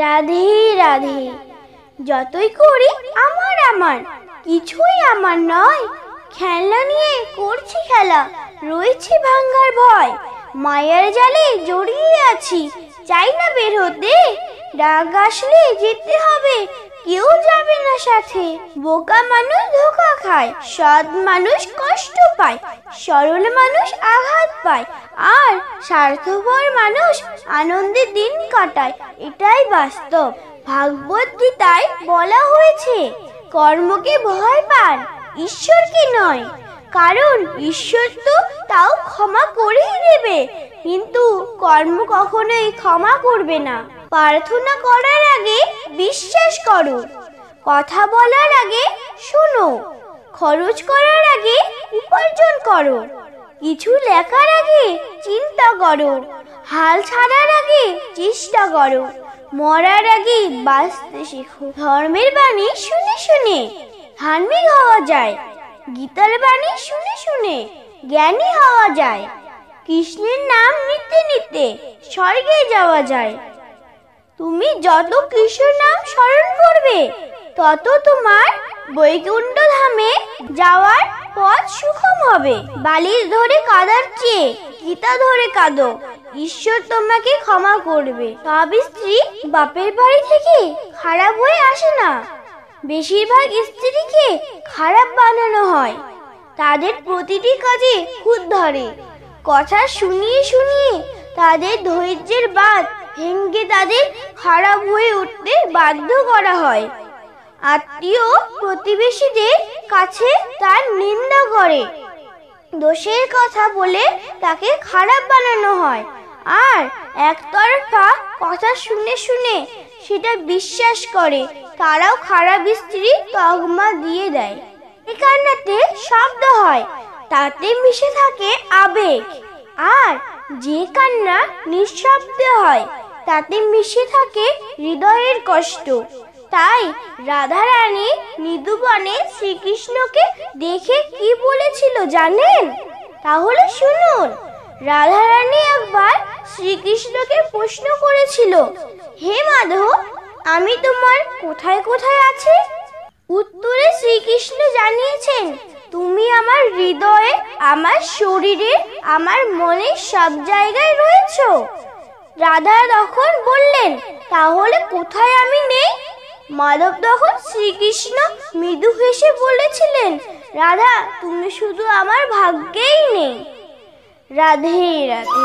রাধে রাধে। যতই করি আমার আমার, কিছুই আমার নয়। খেলনা নিয়ে করছি খেলা, রয়েছে ভাঙার ভয়। মায়ার জালে জড়িয়ে আছি, চাই না বের হতে। রাগ আসলে যেতে হবে, কেউ যাবে না সাথে। বোকা মানুষ ধোঁকা খায়, সৎ মানুষ কষ্ট পায়, সরল মানুষ আঘাত পায়, আর স্বার্থপর মানুষ আনন্দের দিন কাটায়। এটাই বাস্তব। ভাগবত গীতায় বলা হয়েছে, কর্মকে ভয় পান, ঈশ্বরকে নয়। কারণ ঈশ্বর তো তাও ক্ষমা করেই দেবে, কিন্তু কর্ম কখনোই ক্ষমা করবে না। প্রার্থনা করার আগে বিশ্বাস করো, কথা বলার আগে শোনো, খরচ করার আগে উপার্জন করো, কিছু লেখার আগে চিন্তা করো, হাল ছাড়ার আগে চেষ্টা করো, মরার আগে বাঁচতে শেখো। ধর্মের বাণী শুনে শুনে ধার্মিক হওয়া যায়, গীতার বাণী শুনে শুনে জ্ঞানী হওয়া যায়, কৃষ্ণের নাম নিতে নিতে স্বর্গে যাওয়া যায়। তুমি যত কৃষ্ণ নাম স্মরণ করবে, তত তোমার বৈকুণ্ঠ ধামে যাওয়ার পথ সুগম হবে। বালিশ ধরে কাঁদার চেয়ে গীতা ধরে কাঁদো, ঈশ্বর তোমাকে ক্ষমা করবে। সব স্ত্রী বাপের বাড়ি থেকে খারাপ হয়ে আসে না, বেশিরভাগ স্ত্রীকে খারাপ বানানো হয়। তাদের প্রতিটি কাজে খুঁত ধরে, কথা শুনিয়ে শুনিয়ে তাদের ধৈর্যের বাঁধ ভেঙে তাদের খারাপ হয়ে উঠতে বাধ্য করা হয়। আত্মীয় প্রতিবেশীদের কাছে তার নিন্দা করে, দোষের কথা বলে তাকে খারাপ বানানো হয়, আর একতরফা কথা শুনে শুনে সেটা বিশ্বাস করে তারাও খারাপ স্ত্রী তকমা দিয়ে দেয়। এই কান্নাতে শব্দ হয়, তাতে মিশে থাকে আবেগ, আর যে কান্না নিঃশব্দে হয় তাতে মিশে থাকে হৃদয়ের কষ্ট। তাই রাধারানী মৃদুবনে শ্রীকৃষ্ণকে দেখে কি বলেছিল জানেন? তাহলে শুনুন। রাধারানী একবার শ্রীকৃষ্ণকে প্রশ্ন করেছিল, হে মাধব, আমি তোমার কোথায় কোথায় আছি? উত্তরে শ্রীকৃষ্ণ জানিয়েছেন, তুমি আমার হৃদয়ে, আমার শরীরে, আমার মনে সব জায়গায় রয়েছো। রাধা তখন বললেন, তাহলে কোথায় আমি নেই? মাধব তখন শ্রীকৃষ্ণ মৃদু হেসে বলেছিলেন, রাধা, তুমি শুধু আমার ভাগ্যেই নেই। রাধে রাধে।